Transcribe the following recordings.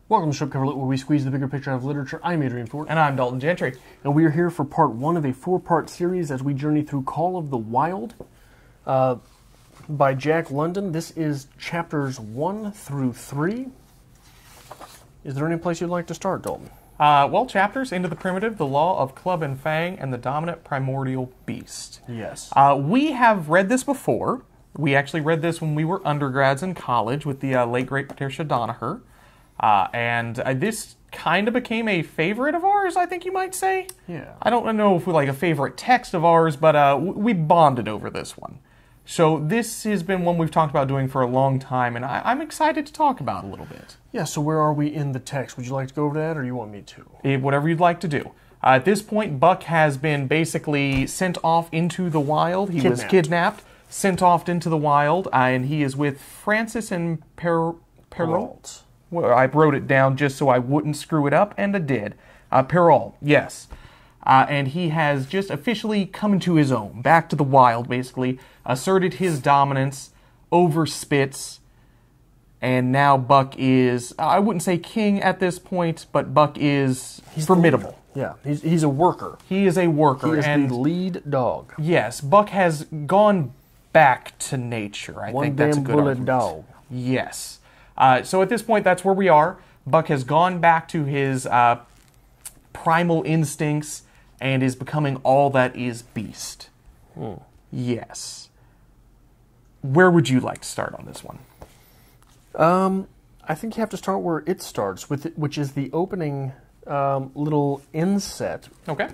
Welcome to Strip Cover Lit, where we squeeze the bigger picture out of literature. I'm Adrian Fort. And I'm Dalton Gentry. And we are here for part one of a 4-part series as we journey through Call of the Wild by Jack London. This is chapters 1 through 3. Is there any place you'd like to start, Dalton? Well, chapters: Into the Primitive, The Law of Club and Fang, and the Dominant Primordial Beast. Yes. We have read this before. We actually read this when we were undergrads in college with the late, great Patricia Donaher. And this kind of became a favorite of ours, I think you might say. Yeah. I don't know if we like a favorite text of ours, but we bonded over this one. So this has been one we've talked about doing for a long time, and I'm excited to talk about a little bit. Yeah, so where are we in the text? Would you like to go over that, or you want me to? Whatever you'd like to do. At this point, Buck has been basically sent off into the wild. He was kidnapped, sent off into the wild, and he is with Francis and Perrault. Well, I wrote it down just so I wouldn't screw it up, and I did. Perrault, yes. And he has just officially come into his own, back to the wild, basically, asserted his dominance over Spitz, and now Buck is, I wouldn't say king at this point, but Buck is formidable. Yeah, he's a worker. He is a worker. He is the lead dog. Yes, Buck has gone back to nature. I think that's a good argument. One damn bullet dog. Yes. So at this point, that's where we are. Buck has gone back to his primal instincts and is becoming all that is beast. Yes. Where would you like to start on this one? I think you have to start where it starts, which is the opening little inset. Okay.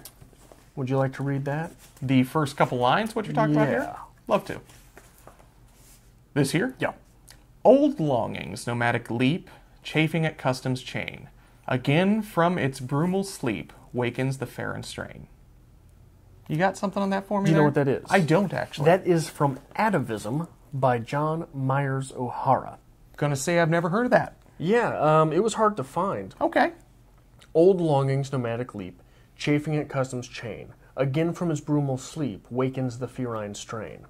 Would you like to read that? The first couple lines, what you're talking about here? Love to. This here? Yeah. Old longings, nomadic leap, chafing at custom's chain. Again from its brumal sleep, wakens the fair and strain. You got something on that for me? Do you know what that is? I don't, actually. That is from Atavism by John Myers O'Hara. Gonna say I've never heard of that. Yeah, it was hard to find. Okay. Old longings, nomadic leap, chafing at custom's chain. Again from his brumal sleep, wakens the ferine strain.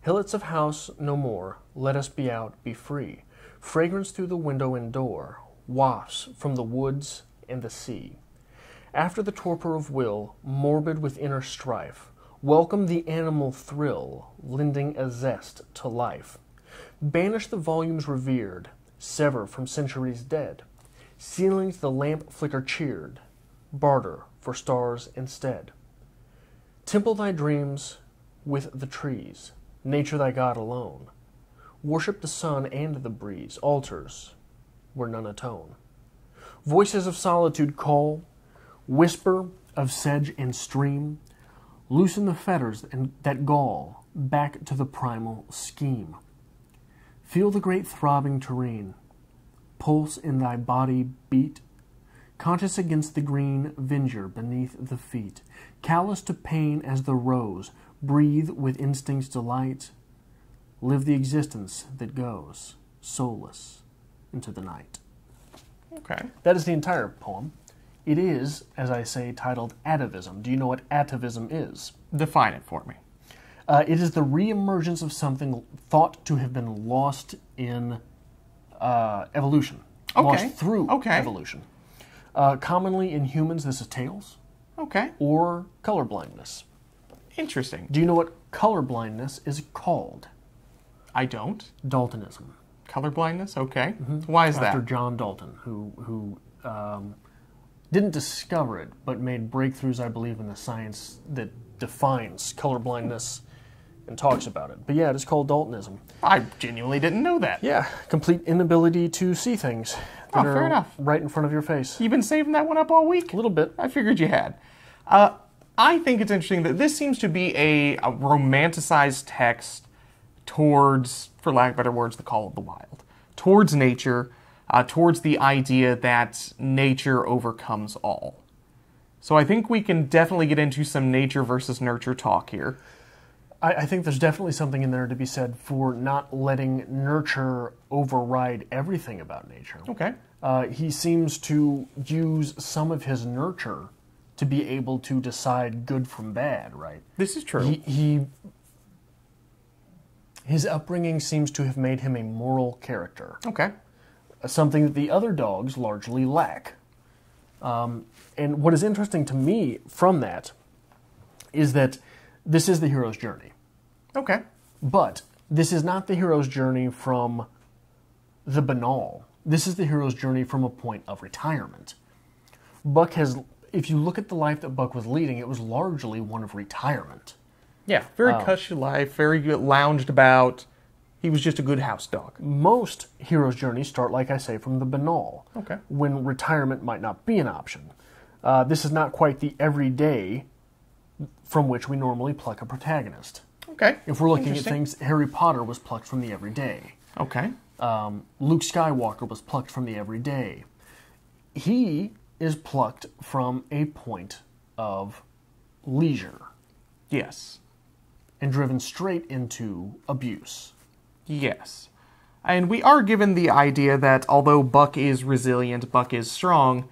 Hillets of house no more, let us be out, be free. Fragrance through the window and door, wafts from the woods and the sea. After the torpor of will, morbid with inner strife, welcome the animal thrill, lending a zest to life. Banish the volumes revered, sever from centuries dead. Ceilings the lamp flicker cheered, barter for stars instead. Temple thy dreams with the trees, nature thy God alone. Worship the sun and the breeze, altars where none atone. Voices of solitude call, whisper of sedge and stream. Loosen the fetters that gall, back to the primal scheme. Feel the great throbbing terrene, pulse in thy body beat, conscious against the green verdure beneath the feet. Callous to pain as the rose, breathe with instinct's delight. Live the existence that goes, soulless, into the night. Okay. That is the entire poem. It is, as I say, titled Atavism. Do you know what atavism is? Define it for me. It is the reemergence of something thought to have been lost in evolution. Okay. Lost through evolution. Commonly in humans, this is tails. Okay. Or colorblindness. Interesting. Do you know what colorblindness is called? I don't. Daltonism. Colorblindness? Okay. Why is that? After John Dalton, who didn't discover it, but made breakthroughs, I believe, in the science that defines colorblindness and talks about it. But yeah, it is called Daltonism. I genuinely didn't know that. Yeah, complete inability to see things that are fair enough. right in front of your face. You've been saving that one up all week? A little bit. I figured you had. I think it's interesting that this seems to be a romanticized text towards, for lack of better words, the call of the wild. Towards nature, towards the idea that nature overcomes all. So I think we can definitely get into some nature versus nurture talk here. I think there's definitely something in there to be said for not letting nurture override everything about nature. Okay. He seems to use some of his nurture to be able to decide good from bad, right? This is true. His upbringing seems to have made him a moral character. Okay. something that the other dogs largely lack. And what is interesting to me from that is that this is the hero's journey. Okay. But this is not the hero's journey from the banal. This is the hero's journey from a point of retirement. Buck has, if you look at the life that Buck was leading, it was largely one of retirement. Yeah, very cushy life, very good, lounged about. He was just a good house dog. Most hero's journeys start, like I say, from the banal. Okay. When retirement might not be an option. This is not quite the everyday from which we normally pluck a protagonist. Okay. If we're looking at things, Harry Potter was plucked from the everyday. Okay. Luke Skywalker was plucked from the everyday. He is plucked from a point of leisure. Yes. And driven straight into abuse. Yes. And we are given the idea that although Buck is resilient, Buck is strong,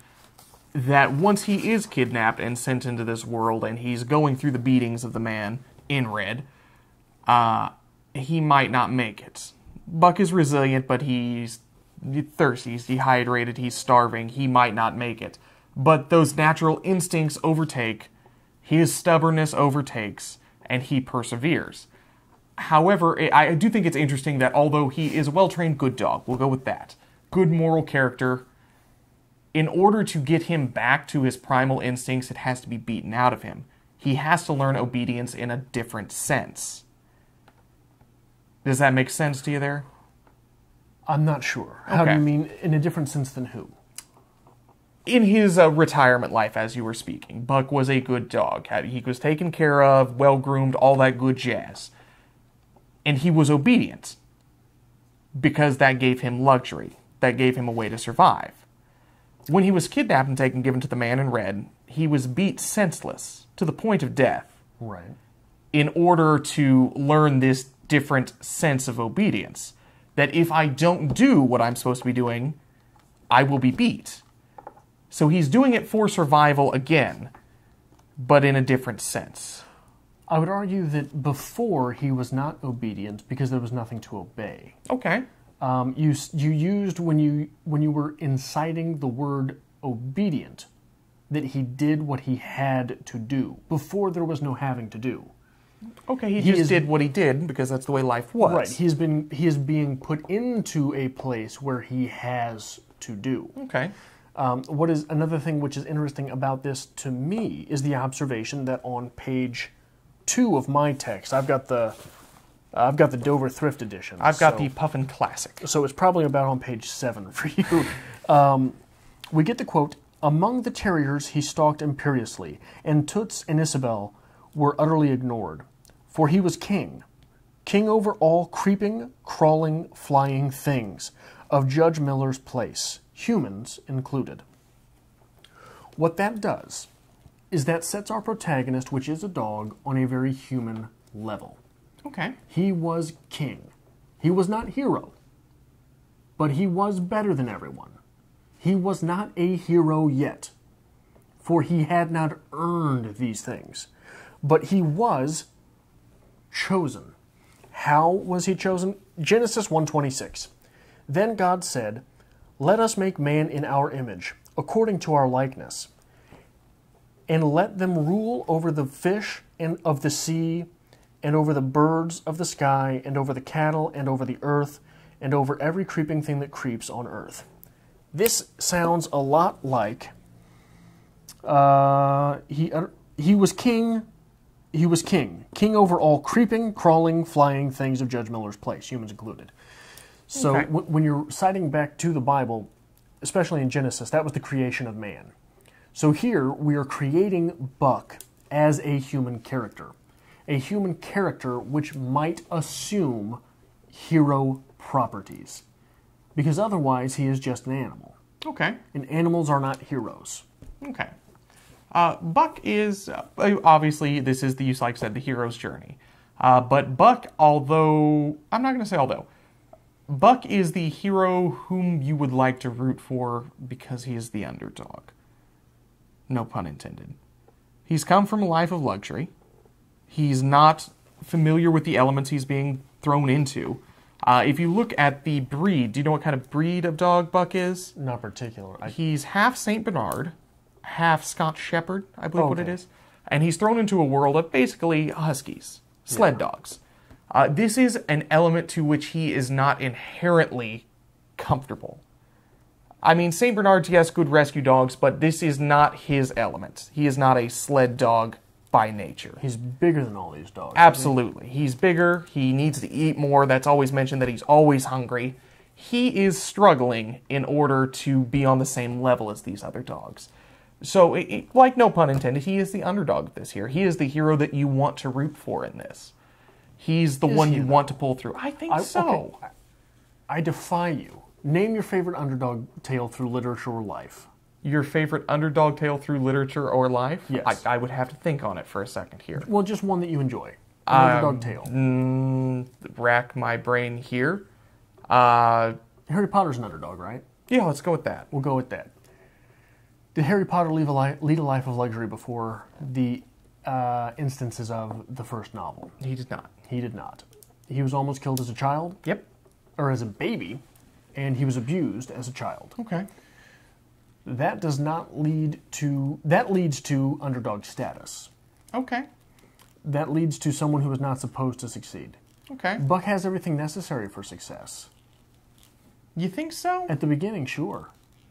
that once he is kidnapped and sent into this world and he's going through the beatings of the man in red, he might not make it. Buck is resilient, but he's thirsty, he's dehydrated, he's starving, he might not make it. But those natural instincts overtake, his stubbornness overtakes, and he perseveres. However, I do think it's interesting that although he is a well-trained good dog, we'll go with that, good moral character, in order to get him back to his primal instincts, it has to be beaten out of him. He has to learn obedience in a different sense. Does that make sense to you there? I'm not sure. How do you mean, in a different sense than who? In his retirement life, as you were speaking, Buck was a good dog. He was taken care of, well-groomed, all that good jazz. And he was obedient, because that gave him luxury. That gave him a way to survive. When he was kidnapped and given to the man in red, he was beat senseless, to the point of death. Right. In order to learn this different sense of obedience. That if I don't do what I'm supposed to be doing, I will be beat. So he's doing it for survival again, but in a different sense. I would argue that before he was not obedient because there was nothing to obey. Okay. You used, when you were inciting the word obedient, that he did what he had to do. Before there was no having to do. Okay, he just did what he did because that's the way life was. Right, he is being put into a place where he has to do. Okay. What is another thing which is interesting about this to me is the observation that on page 2 of my text, I've got the Dover Thrift Edition. I've got the Puffin Classic. So it's probably about on page 7 for you. We get the quote, "Among the terriers he stalked imperiously, and Toots and Isabel were utterly ignored. For he was king over all creeping, crawling, flying things of Judge Miller's place, humans included." What that does is that sets our protagonist, which is a dog, on a very human level. Okay. He was king. He was not hero, but he was better than everyone. He was not a hero yet, for he had not earned these things. But he was chosen. How was he chosen? Genesis 1:26. Then God said, "Let us make man in our image, according to our likeness, and let them rule over the fish and of the sea, and over the birds of the sky, and over the cattle, and over the earth, and over every creeping thing that creeps on earth." This sounds a lot like he was king. He was king over all creeping, crawling, flying things of Judge Miller's place, humans included. So Okay. when you're citing back to the Bible, especially in Genesis, that was the creation of man. So here we are creating Buck as a human character which might assume hero properties, because otherwise he is just an animal. Okay. And animals are not heroes. Okay. Buck is, obviously, this is, like I said, the hero's journey. But Buck, although, I'm not going to say although, Buck is the hero whom you would like to root for because he is the underdog. No pun intended. He's come from a life of luxury. He's not familiar with the elements he's being thrown into. If you look at the breed, do you know what kind of breed of dog Buck is? Not particular. He's half St. Bernard, half Scotch Shepherd, I believe what it is. And he's thrown into a world of basically huskies, sled dogs. This is an element to which he is not inherently comfortable. I mean, St. Bernards, yes, good rescue dogs, but this is not his element. He is not a sled dog by nature. He's bigger than all these dogs. Absolutely. He's bigger. He needs to eat more. That's always mentioned that he's always hungry. He is struggling in order to be on the same level as these other dogs. So, like no pun intended, he is the underdog of this here. He is the hero that you want to root for in this. He's the one you want to pull through. I think so. Okay. I defy you. Name your favorite underdog tale through literature or life. Your favorite underdog tale through literature or life? Yes. I would have to think on it for a second here. Well, just one that you enjoy. An underdog tale. Rack my brain here. Harry Potter's an underdog, right? Yeah, let's go with that. We'll go with that. Did Harry Potter lead a life of luxury before the instances of the first novel? He did not. He did not. He was almost killed as a child. Yep. Or as a baby. And he was abused as a child. Okay. That does not lead to... That leads to underdog status. Okay. That leads to someone who is not supposed to succeed. Okay. Buck has everything necessary for success. You think so? At the beginning, sure.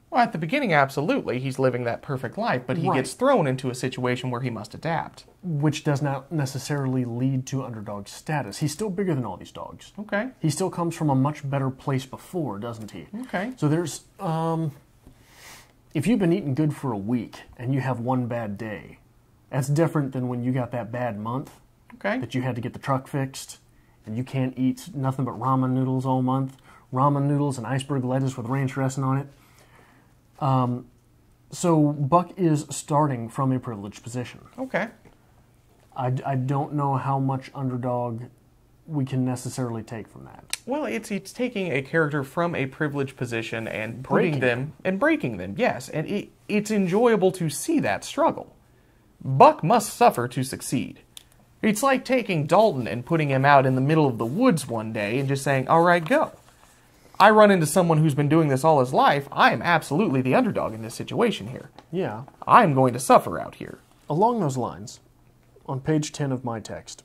Well, at the beginning, absolutely. He's living that perfect life, but he gets thrown into a situation where he must adapt. Which does not necessarily lead to underdog status. He's still bigger than all these dogs. Okay. He still comes from a much better place before, doesn't he? Okay. So there's... if you've been eating good for a week and you have one bad day, that's different than when you got that bad month. Okay. That you had to get the truck fixed and you can't eat nothing but ramen noodles all month. Ramen noodles and iceberg lettuce with ranch dressing on it. So Buck is starting from a privileged position. Okay. I don't know how much underdog we can necessarily take from that. Well, it's taking a character from a privileged position and putting them and breaking them. Yes, and it's enjoyable to see that struggle. Buck must suffer to succeed. It's like taking Dalton and putting him out in the middle of the woods one day and just saying, "All right, go." I run into someone who's been doing this all his life. I am absolutely the underdog in this situation here. Yeah. I'm going to suffer out here. Along those lines, on page 10 of my text,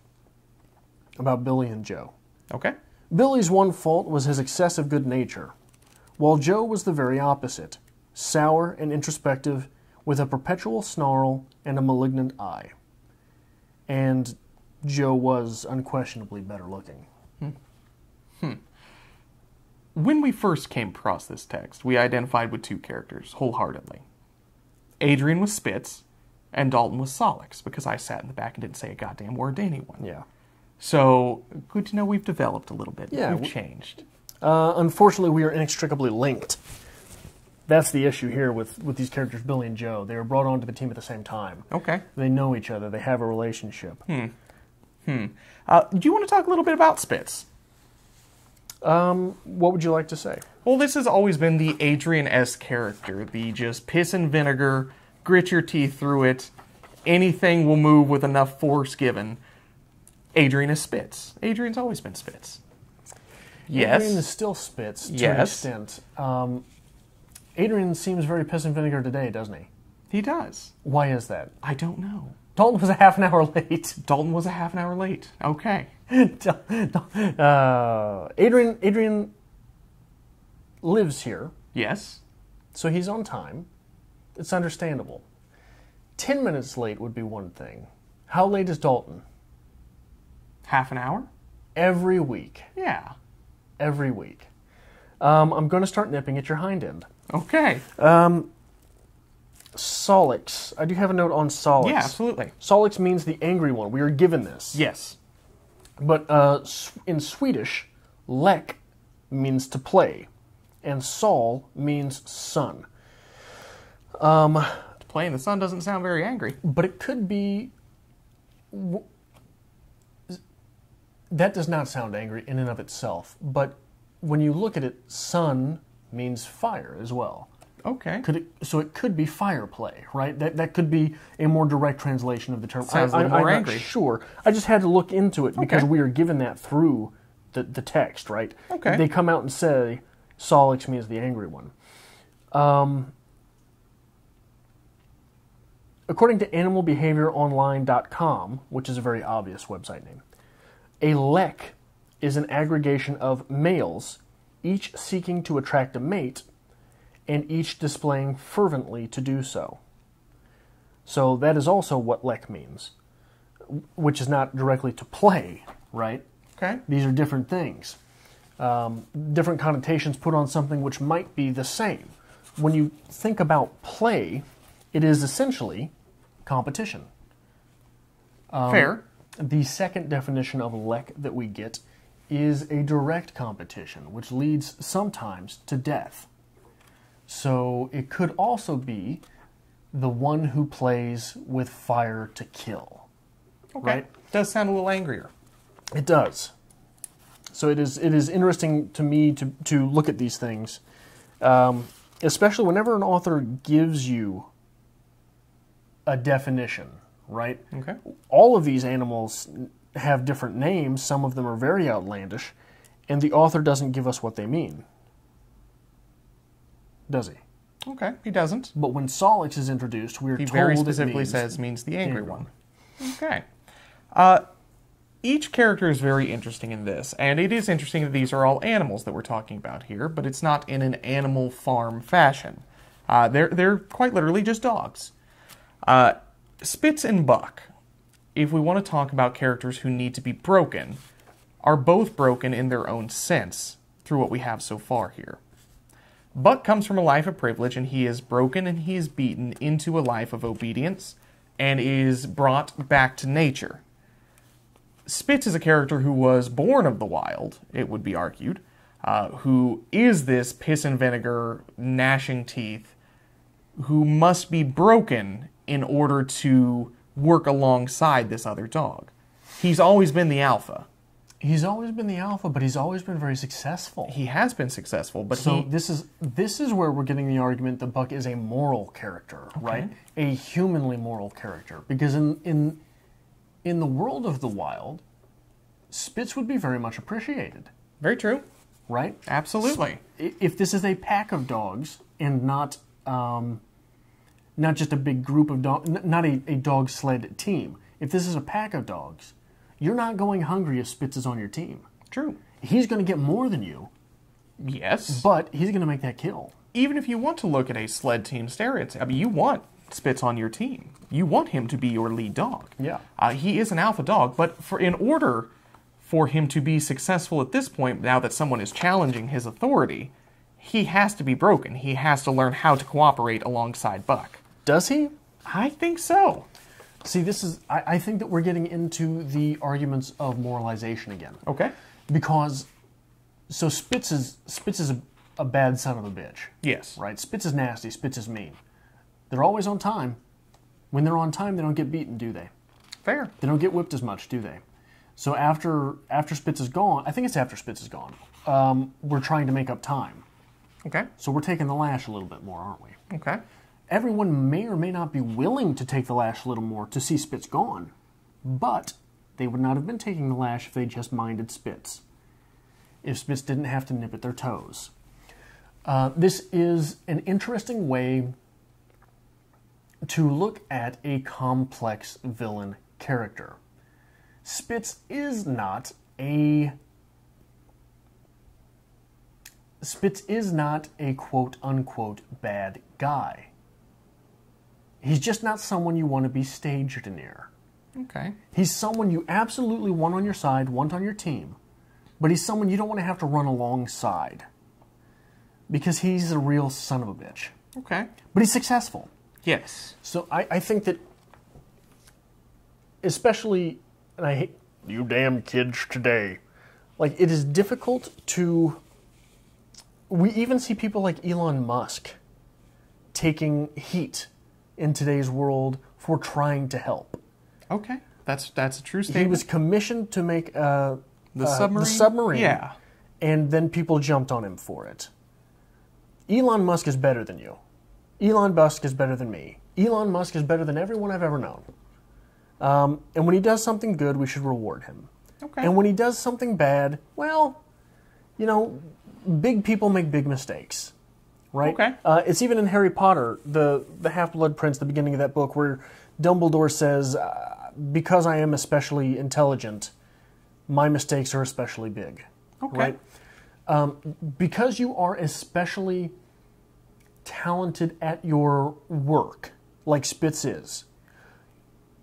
about Billy and Joe. Okay. Billy's one fault was his excessive good nature, while Joe was the very opposite, sour and introspective, with a perpetual snarl and a malignant eye. And Joe was unquestionably better looking. When we first came across this text, we identified with two characters, wholeheartedly. Adrian was Spitz, and Dalton was Solix, because I sat in the back and didn't say a goddamn word to anyone. Yeah. So, good to know we've developed a little bit. Yeah. We've changed. Unfortunately, we are inextricably linked. That's the issue here with these characters, Billy and Joe. They were brought onto the team at the same time. Okay. They know each other. They have a relationship. Do you want to talk a little bit about Spitz? What would you like to say? Well, this has always been the Adrian-esque character. The just piss and vinegar, grit your teeth through it, anything will move with enough force given. Adrian is Spitz. Adrian's always been Spitz. Yes. Adrian is still Spitz to an extent. Adrian seems very piss and vinegar today, doesn't he? He does. Why is that? I don't know. Dalton was a half an hour late. Dalton was a half an hour late. Okay. Adrian lives here. Yes. So he's on time. It's understandable. 10 minutes late would be one thing. How late is Dalton? Half an hour? Every week. Yeah. Every week. I'm going to start nipping at your hind end. Okay. Solix. I do have a note on Solix. Yeah, absolutely. Solix means the angry one. We are given this. Yes. But in Swedish, lek means to play, and Sol means sun. To play in the sun doesn't sound very angry. But it could be... That does not sound angry in and of itself. But when you look at it, sun means fire as well. Okay. So it could be fire play, right? That could be a more direct translation of the term. Sounds a little more angry. I'm not sure. I just had to look into it because we are given that through the text, right? Okay. They come out and say, Solix means the angry one. According to animalbehaviouronline.com, which is a very obvious website name, a lek is an aggregation of males, each seeking to attract a mate, and each displaying fervently to do so. So that is also what lek means, which is not directly to play, right? Okay. These are different things. Different connotations put on something which might be the same. When you think about play, it is essentially competition. Fair. The second definition of lek that we get is a direct competition, which leads sometimes to death. So it could also be the one who plays with fire to kill. Okay. Right? Does sound a little angrier. It does. So it is interesting to me to look at these things, especially whenever an author gives you a definition, right? Okay. All of these animals have different names. Some of them are very outlandish, and the author doesn't give us what they mean. Does he? Okay, he doesn't. But when Solix is introduced, we're He told very it specifically means says means the angry angry one. Okay. Each character is very interesting in this, and it is interesting that these are all animals that we're talking about here, but it's not in an animal farm fashion. They're quite literally just dogs. Spitz and Buck, if we want to talk about characters who need to be broken, are both broken in their own sense through what we have so far here. Buck comes from a life of privilege, and he is broken and he is beaten into a life of obedience and is brought back to nature. Spitz is a character who was born of the wild, it would be argued, who is this piss and vinegar, gnashing teeth, who must be broken in order to work alongside this other dog. He's always been the alpha. He's always been the alpha, but he's always been very successful. He has been successful, but so this is where we're getting the argument that Buck is a moral character, right? A humanly moral character. Because in the world of the wild, Spitz would be very much appreciated. Very true. Right? Absolutely. If this is a pack of dogs and not just a big group of dogs, not a dog sled team. If this is a pack of dogs, you're not going hungry if Spitz is on your team. True. He's going to get more than you. Yes. But he's going to make that kill. Even if you want to look at a sled team stereotype, I mean, you want Spitz on your team. You want him to be your lead dog. Yeah. He is an alpha dog, but in order for him to be successful at this point, now that someone is challenging his authority, he has to be broken. He has to learn how to cooperate alongside Buck. Does he? I think so. See, I think that we're getting into the arguments of moralization again. Okay. Because, so Spitz is a bad son of a bitch. Yes. Right? Spitz is nasty, Spitz is mean. They're always on time. When they're on time, they don't get beaten, do they? Fair. They don't get whipped as much, do they? So after Spitz is gone, I think it's after Spitz is gone, we're trying to make up time. Okay. So we're taking the lash a little bit more, aren't we? Okay. Everyone may or may not be willing to take the lash a little more to see Spitz gone, but they would not have been taking the lash if they just minded Spitz. If Spitz didn't have to nip at their toes. This is an interesting way to look at a complex villain character. Spitz is not a quote-unquote bad guy. He's just not someone you want to be staged near. Okay. He's someone you absolutely want on your side, want on your team, but he's someone you don't want to have to run alongside because he's a real son of a bitch. Okay. But he's successful. Yes. So I think that, especially, and I hate you damn kids today, like it is difficult to, we even see people like Elon Musk taking heat in today's world for trying to help. Okay. That's a true statement. He was commissioned to make the submarine? The submarine. Yeah. And then people jumped on him for it. Elon Musk is better than you. Elon Musk is better than me. Elon Musk is better than everyone I've ever known. And when he does something good, we should reward him. Okay. And when he does something bad, well, you know, big people make big mistakes, right? Okay. It's even in Harry Potter, the Half-Blood Prince, the beginning of that book, where Dumbledore says, because I am especially intelligent, my mistakes are especially big. Okay. Right? Because you are especially talented at your work, like Spitz is,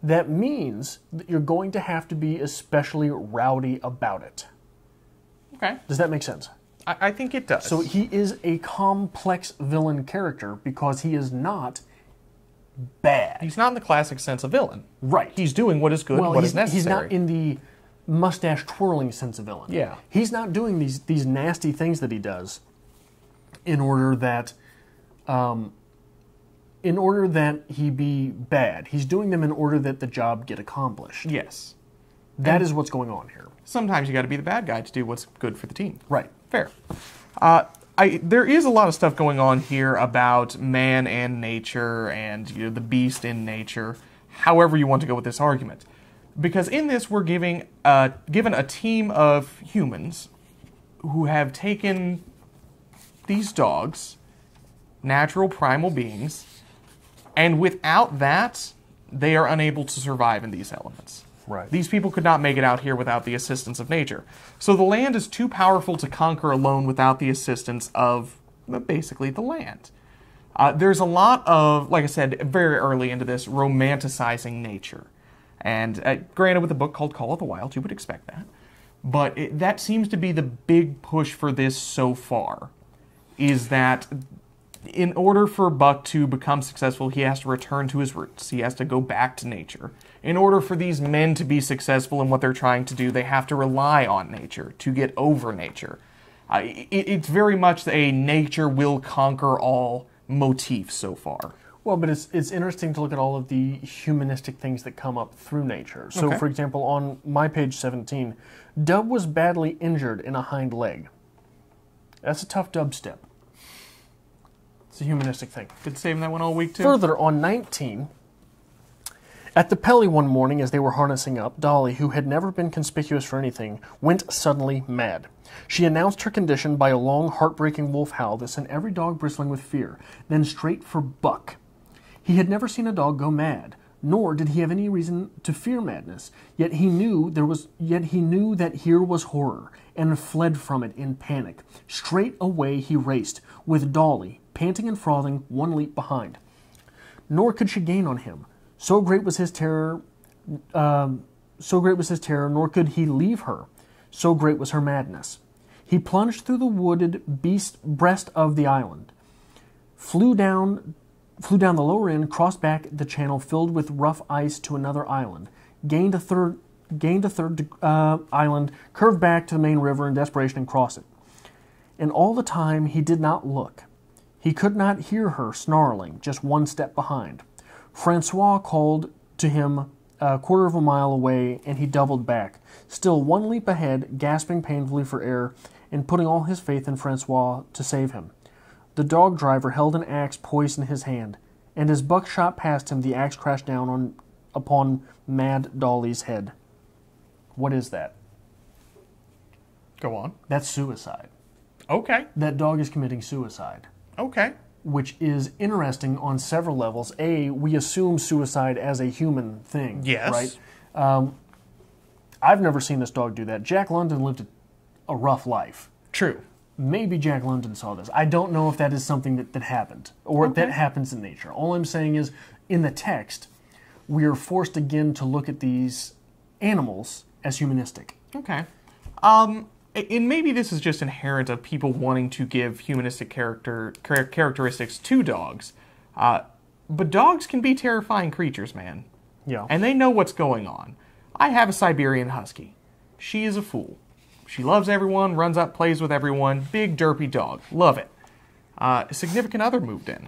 that means that you're going to have to be especially rowdy about it. Okay. Does that make sense? I think it does. So he is a complex villain character because he is not bad. He's not in the classic sense of villain. Right. He's doing what is good and what is necessary. He's not in the mustache twirling sense of villain. Yeah. He's not doing these nasty things that he does in order that he be bad. He's doing them in order that the job get accomplished. Yes. That is what's going on here. Sometimes you got to be the bad guy to do what's good for the team. Right. Fair. There is a lot of stuff going on here about man and nature and the beast in nature, however you want to go with this argument. Because in this, we're given a team of humans who have taken these dogs, natural primal beings, and without that, they are unable to survive in these elements. Right. These people could not make it out here without the assistance of nature. So the land is too powerful to conquer alone without the assistance of, basically, the land. There's a lot of, like I said, very early into this, romanticizing nature. And granted, with a book called Call of the Wild, you would expect that. But that seems to be the big push for this so far, is that in order for Buck to become successful, he has to return to his roots. He has to go back to nature. In order for these men to be successful in what they're trying to do, they have to rely on nature to get over nature. It's very much a nature will conquer all motif so far. Well, but it's interesting to look at all of the humanistic things that come up through nature. So, Okay. for example, on my page 17, Dub was badly injured in a hind leg. That's a tough dub step. It's a humanistic thing. Been saving that one all week, too? Further, on 19, at the Pelly one morning as they were harnessing up, Dolly, who had never been conspicuous for anything, went suddenly mad. She announced her condition by a long, heartbreaking wolf howl that sent every dog bristling with fear, then straight for Buck. He had never seen a dog go mad, nor did he have any reason to fear madness, yet he knew that here was horror, and fled from it in panic. Straight away he raced, with Dolly, panting and frothing, one leap behind. Nor could she gain on him. So great was his terror, nor could he leave her. So great was her madness. He plunged through the wooded breast of the island, flew down the lower end, crossed back the channel filled with rough ice to another island, gained a third island, curved back to the main river in desperation and crossed it. And all the time he did not look. He could not hear her snarling, just one step behind. Francois called to him a quarter of a mile away, and he doubled back, still one leap ahead, gasping painfully for air, and putting all his faith in Francois to save him. The dog driver held an axe poised in his hand, and as Buck shot past him, the axe crashed down upon Mad Dolly's head. What is that? Go on. That's suicide. Okay. That dog is committing suicide. Okay. Which is interesting on several levels. A, we assume suicide as a human thing. Yes. Right? I've never seen this dog do that. Jack London lived a rough life. True. Maybe Jack London saw this. I don't know if that is something that happened or that happens in nature. All I'm saying is, in the text, we are forced again to look at these animals as humanistic. Okay. And maybe this is just inherent of people wanting to give humanistic characteristics to dogs. But dogs can be terrifying creatures, man. Yeah. And they know what's going on. I have a Siberian Husky. She is a fool. She loves everyone, runs up, plays with everyone. Big, derpy dog. Love it. A significant other moved in.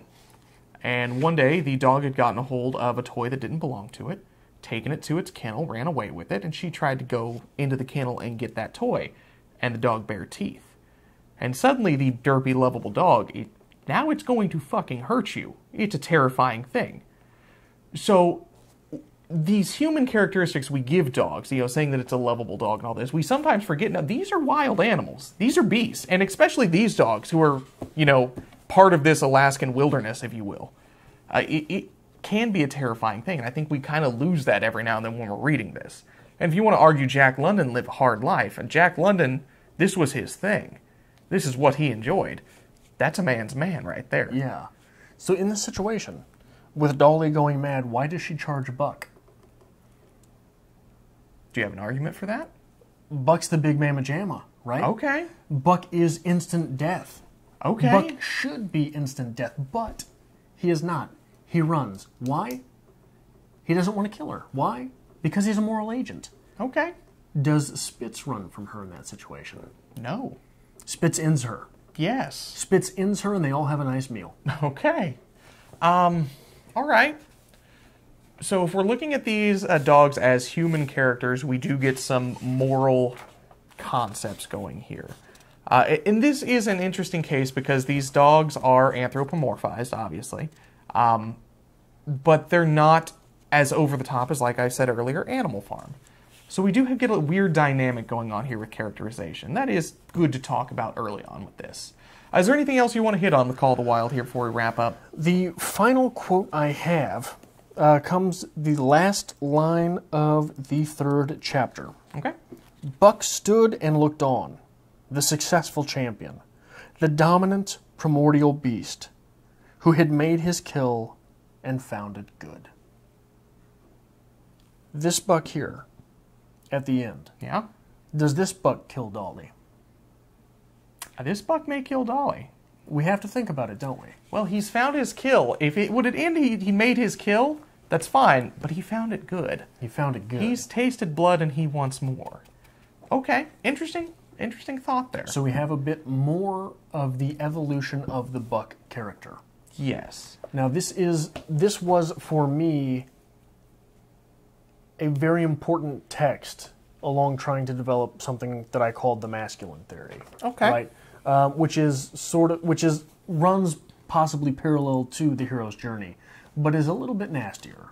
And one day, the dog had gotten a hold of a toy that didn't belong to it, taken it to its kennel, ran away with it, and she tried to go into the kennel and get that toy. And the dog bared teeth. And suddenly, the derpy, lovable dog, now it's going to fucking hurt you. It's a terrifying thing. So, these human characteristics we give dogs, saying that it's a lovable dog and all this, we sometimes forget, now, these are wild animals. These are beasts. And especially these dogs who are, part of this Alaskan wilderness, if you will. It can be a terrifying thing, and I think we kind of lose that every now and then when we're reading this. And if you want to argue Jack London lived a hard life, and Jack London, this was his thing. This is what he enjoyed. That's a man's man right there. Yeah. So in this situation, with Dolly going mad, why does she charge Buck? Do you have an argument for that? Buck's the big mamma jamma, right? Okay. Buck is instant death. Okay. Buck should be instant death, but he is not. He runs. Why? He doesn't want to kill her. Why? Because he's a moral agent. Okay. Does Spitz run from her in that situation? No. Spitz ends her. Yes. Spitz ends her and they all have a nice meal. Okay. All right. So if we're looking at these dogs as human characters, we do get some moral concepts going here. And this is an interesting case because these dogs are anthropomorphized, obviously. But they're not as over the top as, like I said earlier, Animal Farm. So we do get a weird dynamic going on here with characterization. That is good to talk about early on with this. Is there anything else you want to hit on with Call of the Wild here before we wrap up? The final quote I have comes the last line of the 3rd chapter. Okay. Buck stood and looked on, the successful champion, the dominant primordial beast, who had made his kill and found it good. This Buck here, at the end. Yeah? Does this Buck kill Dolly? This Buck may kill Dolly. We have to think about it, don't we? Well, he's found his kill. If it would it end, he made his kill, that's fine, but he found it good. He found it good. He's tasted blood and he wants more. Okay, interesting thought there. So we have a bit more of the evolution of the Buck character. Yes. Now this was for me a very important text along trying to develop something that I called the masculine theory. Okay. Right? Which runs possibly parallel to the hero's journey, but is a little bit nastier.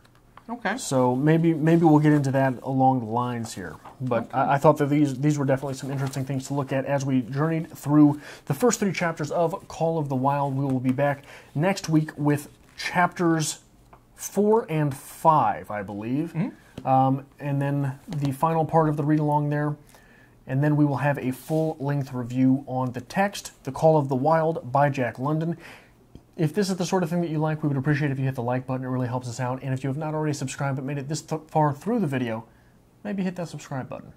Okay. So maybe we'll get into that along the lines here. But okay. I thought that these were definitely some interesting things to look at as we journeyed through the first 3 chapters of Call of the Wild. We will be back next week with chapters 4 and 5, I believe. Mm-hmm. And then the final part of the read-along there. And then we will have a full-length review on the text, The Call of the Wild by Jack London. If this is the sort of thing that you like, we would appreciate if you hit the like button. It really helps us out. And if you have not already subscribed but made it this far through the video, maybe hit that subscribe button.